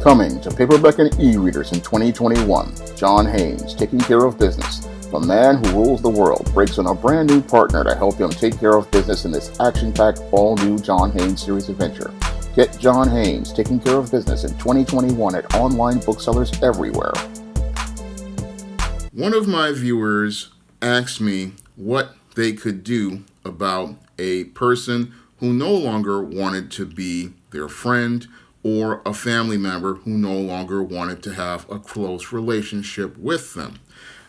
Coming to paperback and e-readers in 2021, John Haynes, Taking Care of Business. The man who rules the world breaks on a brand new partner to help him take care of business in this action-packed, all-new John Haynes series adventure. Get John Haynes, Taking Care of Business in 2021 at online booksellers everywhere. One of my viewers asked me what they could do about a person who no longer wanted to be their friend or a family member who no longer wanted to have a close relationship with them.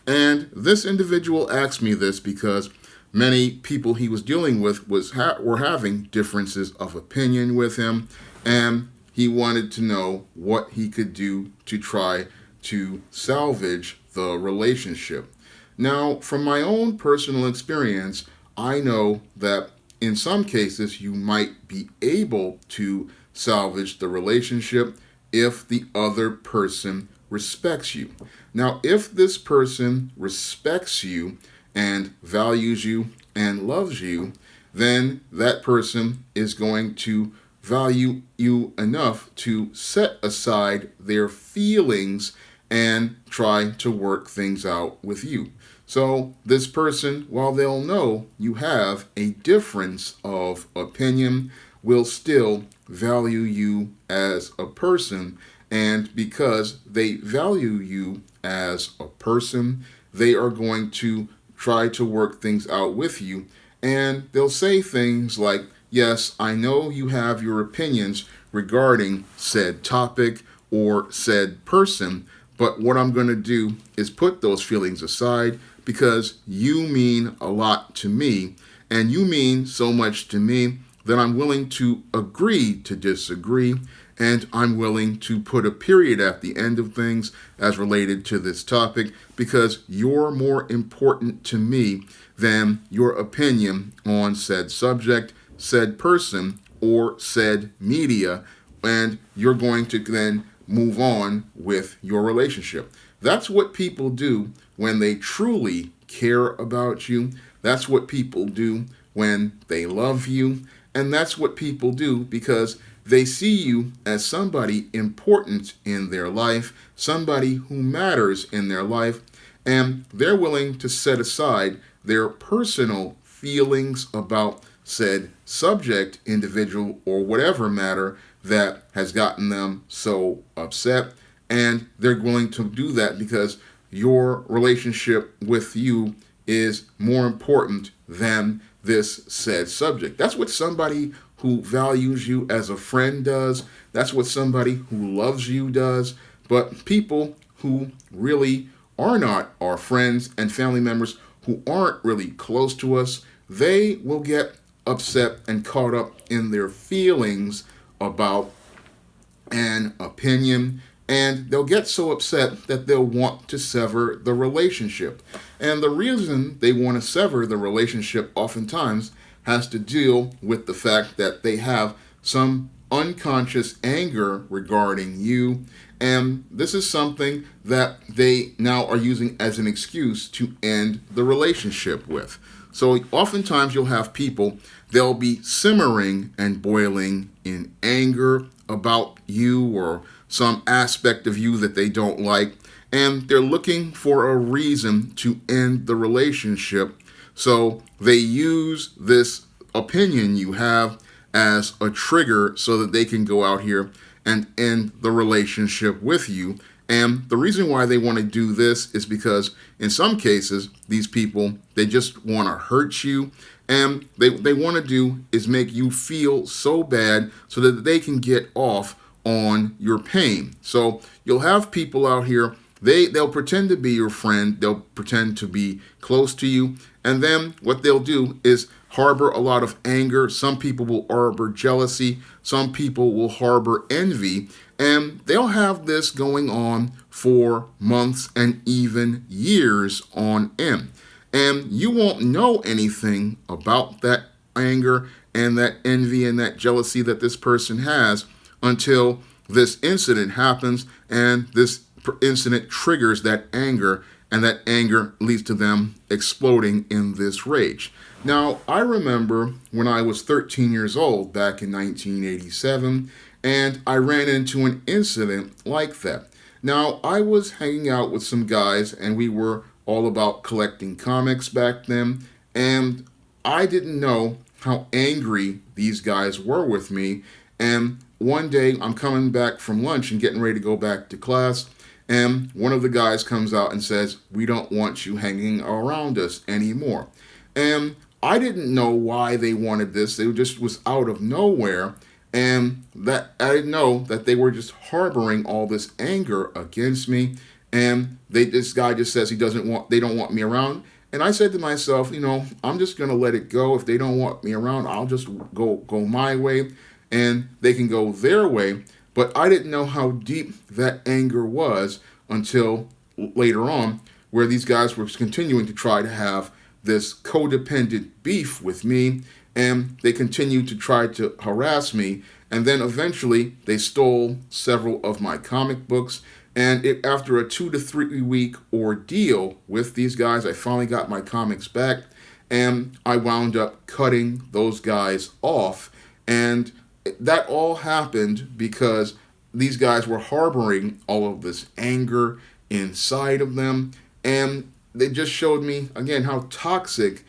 And this individual asked me this because many people he was dealing with were having differences of opinion with him, and he wanted to know what he could do to try to salvage the relationship. Now, from my own personal experience, I know that in some cases you might be able to salvage the relationship if the other person respects you. Now, if this person respects you and values you and loves you, then that person is going to value you enough to set aside their feelings and try to work things out with you. So this person, while they'll know you have a difference of opinion, will still value you as a person. And because they value you as a person, they are going to try to work things out with you. And they'll say things like, yes, I know you have your opinions regarding said topic or said person, but what I'm going to do is put those feelings aside because you mean a lot to me, and you mean so much to me that I'm willing to agree to disagree, and I'm willing to put a period at the end of things as related to this topic because you're more important to me than your opinion on said subject, said person, or said media, and you're going to then move on with your relationship. That's what people do when they truly care about you. That's what people do when they love you. And that's what people do because they see you as somebody important in their life, somebody who matters in their life, and they're willing to set aside their personal feelings about said subject, individual, or whatever matter that has gotten them so upset. And they're willing to do that because your relationship with you is more important than this said subject. That's what somebody who values you as a friend does. That's what somebody who loves you does. But people who really are not our friends and family members, who aren't really close to us, they will get upset and caught up in their feelings about an opinion, and they'll get so upset that they'll want to sever the relationship. And the reason they want to sever the relationship oftentimes has to deal with the fact that they have some unconscious anger regarding you. And this is something that they now are using as an excuse to end the relationship with. So oftentimes you'll have people, they'll be simmering and boiling in anger about you or some aspect of you that they don't like, and they're looking for a reason to end the relationship. So they use this opinion you have as a trigger so that they can go out here and end the relationship with you. And the reason why they want to do this is because in some cases, these people, they just want to hurt you. And they want to do is make you feel so bad so that they can get off on your pain. So you'll have people out here, they'll pretend to be your friend, they'll pretend to be close to you, and then what they'll do is harbor a lot of anger. Some people will harbor jealousy, some people will harbor envy, and they'll have this going on for months and even years on end. And you won't know anything about that anger and that envy and that jealousy that this person has until this incident happens, and this incident triggers that anger, and that anger leads to them exploding in this rage. Now, I remember when I was 13 years old back in 1987, and I ran into an incident like that. Now, I was hanging out with some guys, and we were all about collecting comics back then, and I didn't know how angry these guys were with me. And one day, I'm coming back from lunch and getting ready to go back to class, and one of the guys comes out and says, "We don't want you hanging around us anymore." And I didn't know why they wanted this. They just was out of nowhere. And that I didn't know that they were just harboring all this anger against me. And this guy just says they don't want me around. And I said to myself, I'm just gonna let it go. If they don't want me around, I'll just go my way, and they can go their way. But I didn't know how deep that anger was until later on, where these guys were continuing to try to have this codependent beef with me, and they continued to try to harass me. And then eventually they stole several of my comic books. And after a 2 to 3 week ordeal with these guys, I finally got my comics back, and I wound up cutting those guys off. And that all happened because these guys were harboring all of this anger inside of them. And they just showed me, again, how toxic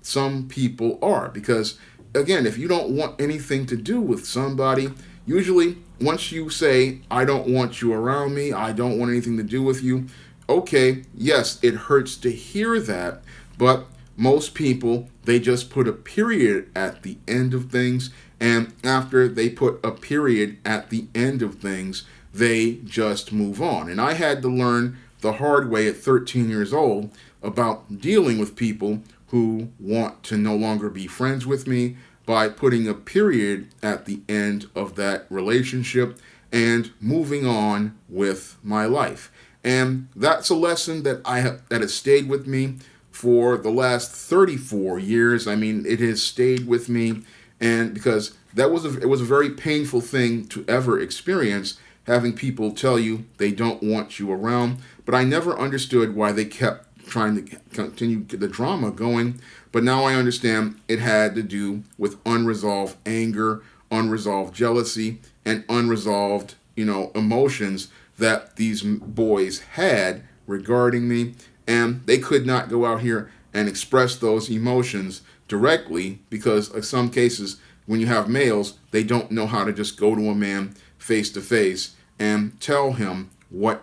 some people are. Because, again, if you don't want anything to do with somebody, usually once you say, "I don't want you around me, I don't want anything to do with you," okay, yes, it hurts to hear that, but most people, they just put a period at the end of things, and after they put a period at the end of things, they just move on. And I had to learn the hard way at 13 years old about dealing with people who want to no longer be friends with me by putting a period at the end of that relationship and moving on with my life. And that's a lesson that that has stayed with me for the last 34 years. I mean, it has stayed with me, and because it was a very painful thing to ever experience, having people tell you they don't want you around. But I never understood why they kept trying to continue the drama going. But now I understand it had to do with unresolved anger, unresolved jealousy, and unresolved, emotions that these boys had regarding me. And they could not go out here and express those emotions directly, because in some cases, when you have males, they don't know how to just go to a man face to face and tell him what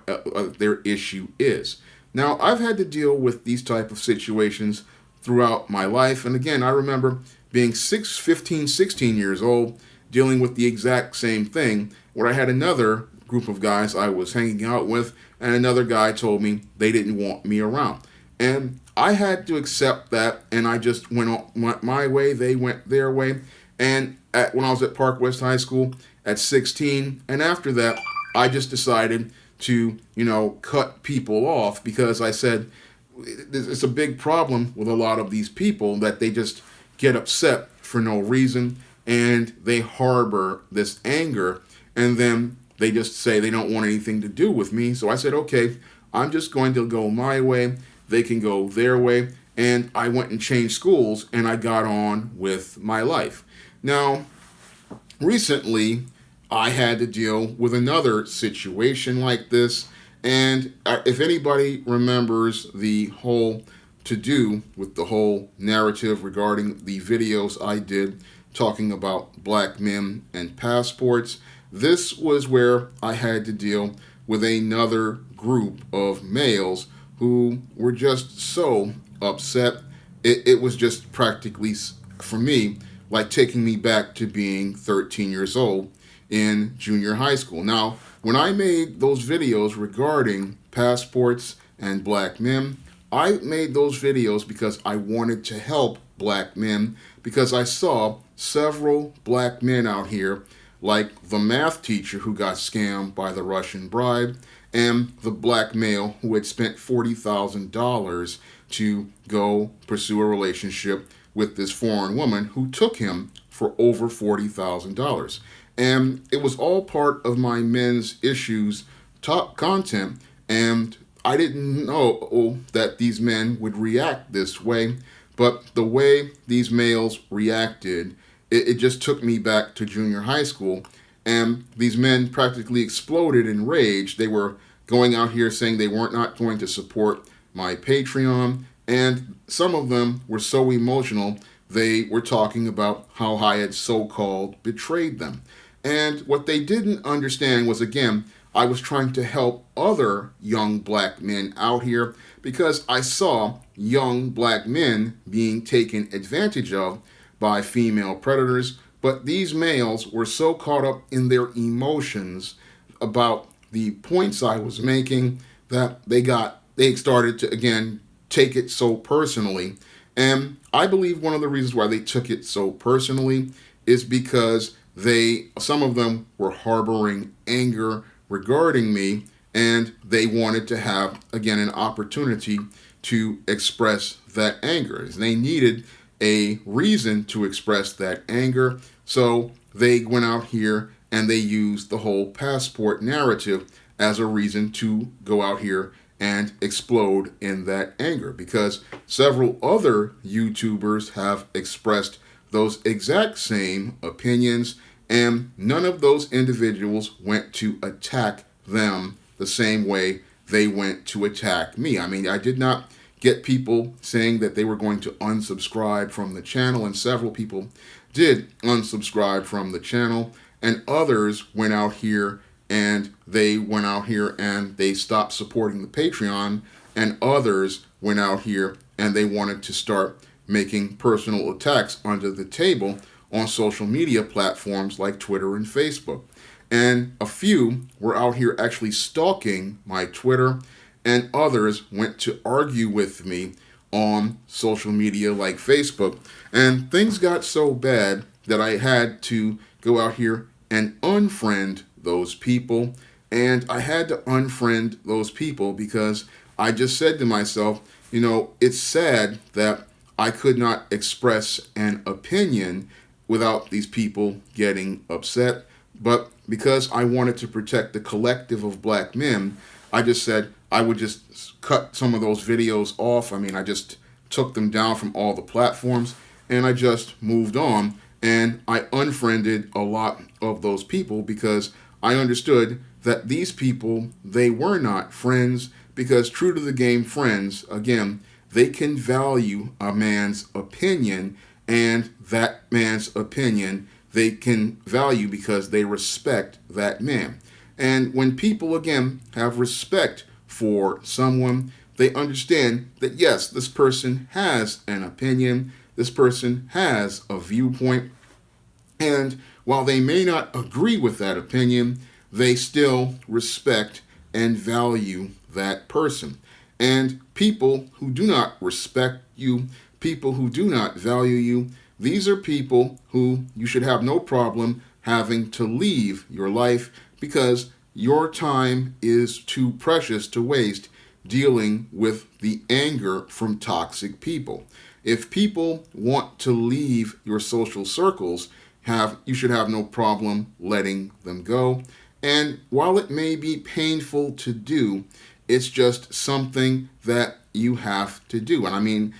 their issue is. Now, I've had to deal with these type of situations throughout my life. And again, I remember being 15, 16 years old, dealing with the exact same thing, where I had another group of guys I was hanging out with, and another guy told me they didn't want me around. And I had to accept that, and I just went on my way, they went their way. And when I was at Park West High School at 16, and after that, I just decided to, cut people off, because I said it's a big problem with a lot of these people that they just get upset for no reason, and they harbor this anger, and then they just say they don't want anything to do with me. So I said, okay, I'm just going to go my way. They can go their way. And I went and changed schools, and I got on with my life. Now, recently, I had to deal with another situation like this. And if anybody remembers the whole to-do with the whole narrative regarding the videos I did talking about black men and passports, this was where I had to deal with another group of males who were just so upset. It was just practically, for me, like taking me back to being 13 years old in junior high school. Now, when I made those videos regarding passports and black men, I made those videos because I wanted to help black men, because I saw several black men out here, like the math teacher who got scammed by the Russian bribe, and the black male who had spent $40,000 to go pursue a relationship with this foreign woman who took him for over $40,000. And it was all part of my men's issues top content, and I didn't know that these men would react this way, but the way these males reacted, it just took me back to junior high school. And these men practically exploded in rage. They were going out here saying they weren't not going to support my Patreon. And some of them were so emotional, they were talking about how I had so-called betrayed them. And what they didn't understand was, again, I was trying to help other young black men out here because I saw young black men being taken advantage of by female predators. But these males were so caught up in their emotions about the points I was making that they started to, again, take it so personally. And I believe one of the reasons why they took it so personally is because some of them were harboring anger regarding me, and they wanted to have, again, an opportunity to express that anger. They needed a reason to express that anger, so they went out here and they used the whole passport narrative as a reason to go out here and explode in that anger, because several other YouTubers have expressed those exact same opinions, and none of those individuals went to attack them the same way they went to attack me. I mean, I did not get people saying that they were going to unsubscribe from the channel, and several people did unsubscribe from the channel, and others went out here and they stopped supporting the Patreon, and others went out here and they wanted to start making personal attacks under the table on social media platforms like Twitter and Facebook. And a few were out here actually stalking my Twitter, and others went to argue with me on social media like Facebook. And things got so bad that I had to go out here and unfriend those people. And I had to unfriend those people because I just said to myself, it's sad that I could not express an opinion without these people getting upset. But because I wanted to protect the collective of black men, I just said I would just cut some of those videos off. I mean, I just took them down from all the platforms, and I just moved on. And I unfriended a lot of those people because I understood that these people, they were not friends, because true to the game friends, again, they can value a man's opinion, and that man's opinion they can value because they respect that man. And when people, again, have respect for someone, they understand that, yes, this person has an opinion, this person has a viewpoint, and while they may not agree with that opinion, they still respect and value that person. And people who do not respect you, people who do not value you, these are people who you should have no problem having to leave your life, because your time is too precious to waste dealing with the anger from toxic people. If people want to leave your social circles, you should have no problem letting them go. And while it may be painful to do, it's just something that you have to do. And I mean,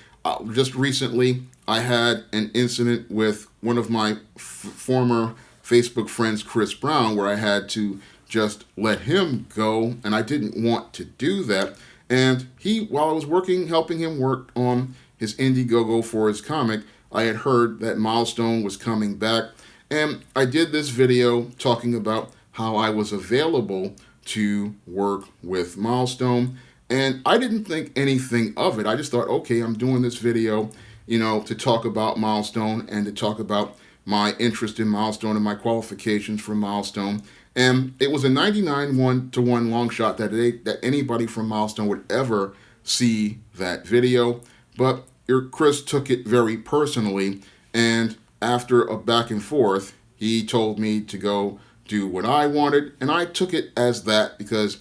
just recently, I had an incident with one of my former Facebook friends, Chris Brown, where I had to just let him go, and I didn't want to do that. And while I was helping him work on his Indiegogo for his comic, I had heard that Milestone was coming back, and I did this video talking about how I was available to work with Milestone, and I didn't think anything of it. I just thought, okay, I'm doing this video, to talk about Milestone and to talk about my interest in Milestone and my qualifications for Milestone. And it was a 99-1 long shot that anybody from Milestone would ever see that video. But Chris took it very personally, and after a back and forth, he told me to go do what I wanted, and I took it as that because,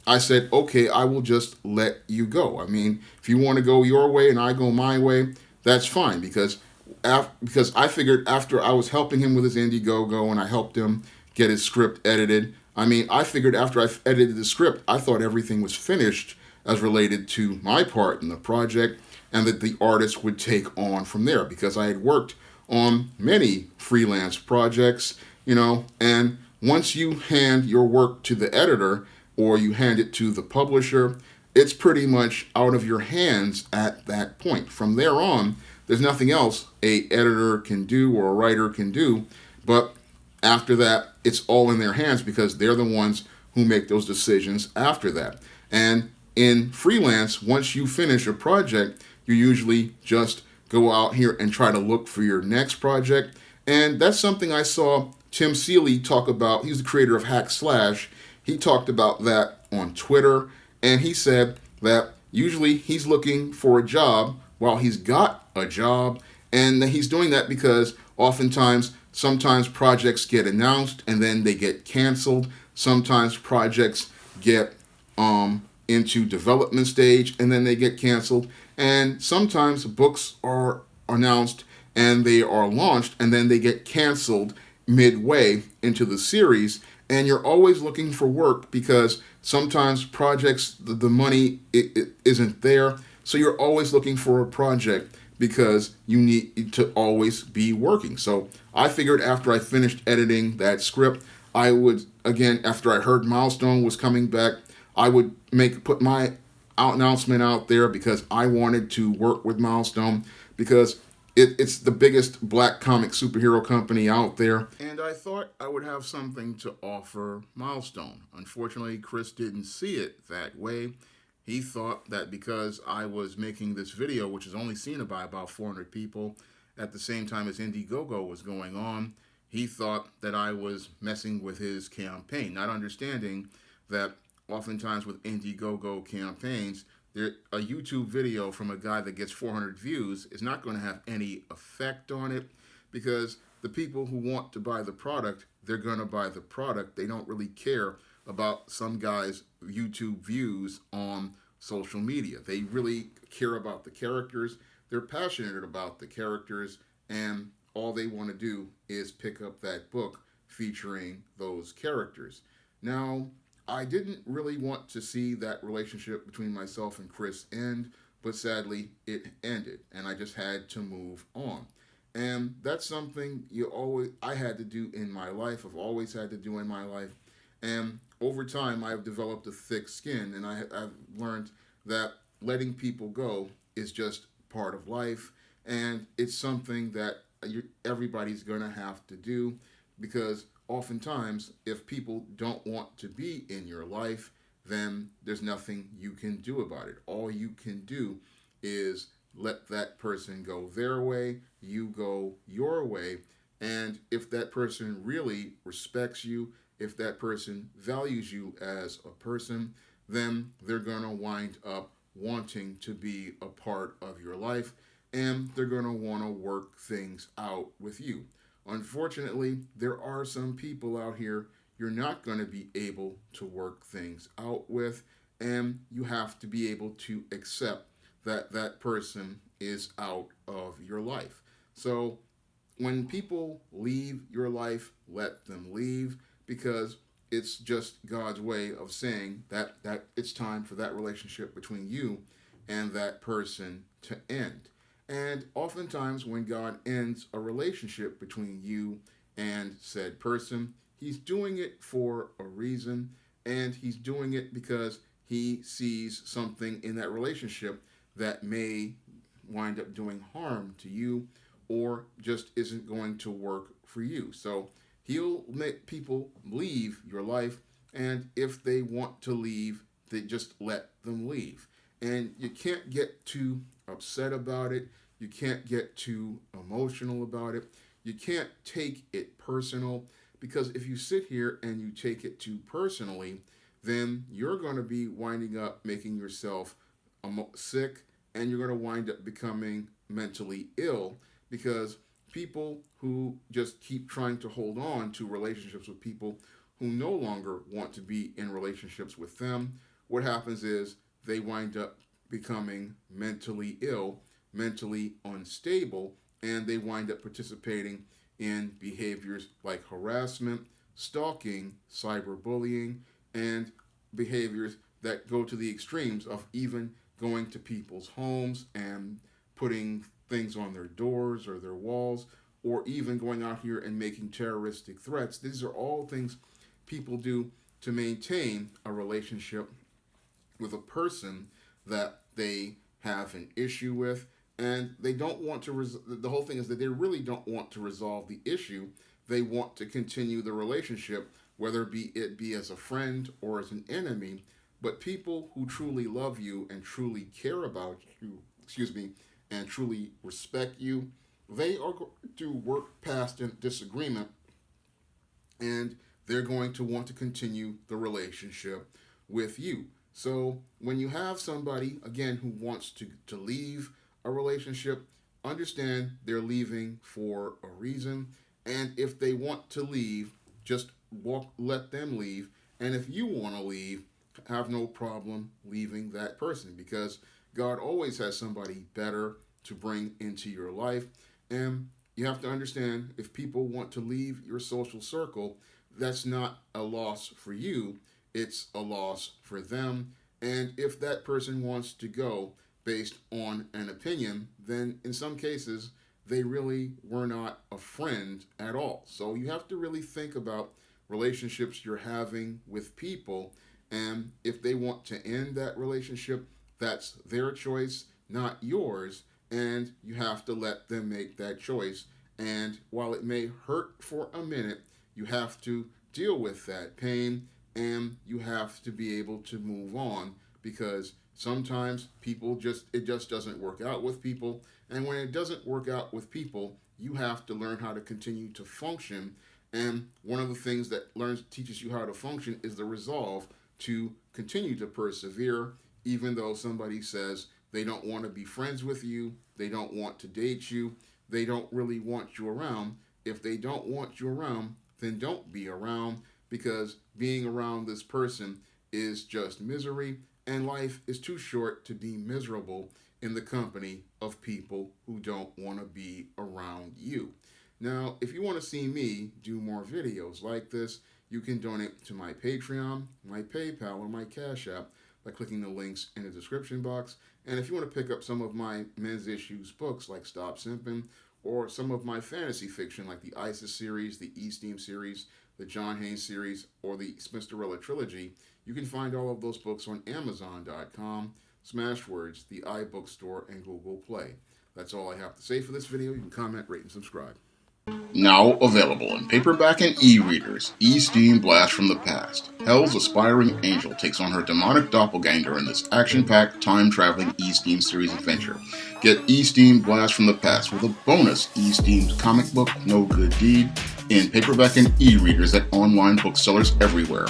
I said, okay, I will just let you go. I mean, if you want to go your way and I go my way, that's fine, because I figured after I was helping him with his Indiegogo and I helped him get his script edited, I figured after I edited the script, I thought everything was finished as related to my part in the project, and that the artist would take on from there, because I had worked on many freelance projects, And once you hand your work to the editor or you hand it to the publisher, it's pretty much out of your hands at that point. From there on, there's nothing else a editor can do or a writer can do, but after that, it's all in their hands because they're the ones who make those decisions after that. And in freelance, once you finish a project, you usually just go out here and try to look for your next project. And that's something I saw Tim Seeley talk about. He's the creator of Hack Slash. He talked about that on Twitter, and he said that usually he's looking for a job while he's got a job, and he's doing that because sometimes projects get announced and then they get canceled. Sometimes projects get into development stage and then they get canceled. And sometimes books are announced and they are launched and then they get canceled midway into the series. And you're always looking for work because sometimes projects, the money it isn't there. So you're always looking for a project because you need to always be working. So I figured after I finished editing that script, I would, again, after I heard Milestone was coming back, I would put my announcement out there because I wanted to work with Milestone because it's the biggest black comic superhero company out there. And I thought I would have something to offer Milestone. Unfortunately, Chris didn't see it that way. He thought that because I was making this video, which is only seen by about 400 people, at the same time as Indiegogo was going on, he thought that I was messing with his campaign, not understanding that oftentimes with Indiegogo campaigns, a YouTube video from a guy that gets 400 views is not going to have any effect on it because the people who want to buy the product, they're going to buy the product. They don't really care about some guy's YouTube views on social media. They really care about the characters. They're passionate about the characters, and all they want to do is pick up that book featuring those characters. Now, I didn't really want to see that relationship between myself and Chris end, but sadly it ended, and I just had to move on. And that's something I had to do in my life. I've always had to do in my life. And over time, I've developed a thick skin, and I've learned that letting people go is just part of life, and it's something that everybody's going to have to do because oftentimes, if people don't want to be in your life, then there's nothing you can do about it. All you can do is let that person go their way, you go your way, and if that person really respects you, if that person values you as a person, then they're going to wind up wanting to be a part of your life, and they're going to want to work things out with you. Unfortunately, there are some people out here you're not going to be able to work things out with, and you have to be able to accept that that person is out of your life. So when people leave your life, let them leave because it's just God's way of saying that it's time for that relationship between you and that person to end. And oftentimes when God ends a relationship between you and said person, he's doing it for a reason, and he's doing it because he sees something in that relationship that may wind up doing harm to you or just isn't going to work for you. So he'll make people leave your life, and if they want to leave, they just let them leave. And you can't get too upset about it. You can't get too emotional about it. You can't take it personal, because if you sit here and you take it too personally, then you're going to be winding up making yourself sick, and you're going to wind up becoming mentally ill, because people who just keep trying to hold on to relationships with people who no longer want to be in relationships with them, what happens is they wind up becoming mentally ill, mentally unstable, and they wind up participating in behaviors like harassment, stalking, cyberbullying, and behaviors that go to the extremes of even going to people's homes and putting things on their doors or their walls, or even going out here and making terroristic threats. These are all things people do to maintain a relationship with a person that they have an issue with, and they don't want to the whole thing is that they really don't want to resolve the issue. They want to continue the relationship, whether it be as a friend or as an enemy. But people who truly love you and truly care about you, and truly respect you, they are going to work past a disagreement, and they're going to want to continue the relationship with you. So when you have somebody, again, who wants to leave a relationship, understand they're leaving for a reason. And if they want to leave, just let them leave. And if you want to leave, have no problem leaving that person, because God always has somebody better to bring into your life. And you have to understand, if people want to leave your social circle, that's not a loss for you, it's a loss for them. And if that person wants to go based on an opinion, then in some cases, they really were not a friend at all. So you have to really think about relationships you're having with people. And if they want to end that relationship, that's their choice, not yours. And you have to let them make that choice. And while it may hurt for a minute, you have to deal with that pain, and you have to be able to move on, because sometimes it just doesn't work out with people. And when it doesn't work out with people, you have to learn how to continue to function. And one of the things that teaches you how to function is the resolve to continue to persevere, even though somebody says they don't want to be friends with you, they don't want to date you, they don't really want you around. If they don't want you around, then don't be around, because being around this person is just misery, and life is too short to be miserable in the company of people who don't want to be around you. Now, if you want to see me do more videos like this, you can donate to my Patreon, my PayPal, or my Cash App by clicking the links in the description box. And if you want to pick up some of my men's issues books like Stop Simping, or some of my fantasy fiction like the ISIS series, the E-Steam series, the John Haynes series, or the Smithsterella trilogy, you can find all of those books on Amazon.com, Smashwords, the iBookstore, and Google Play. That's all I have to say for this video. You can comment, rate, and subscribe. Now available in paperback and e-readers, E-Steam Blast from the Past. Hell's aspiring angel takes on her demonic doppelganger in this action-packed, time-traveling E-Steam series adventure. Get E-Steam Blast from the Past with a bonus E-Steam comic book, No Good Deed, in paperback and e-readers at online booksellers everywhere.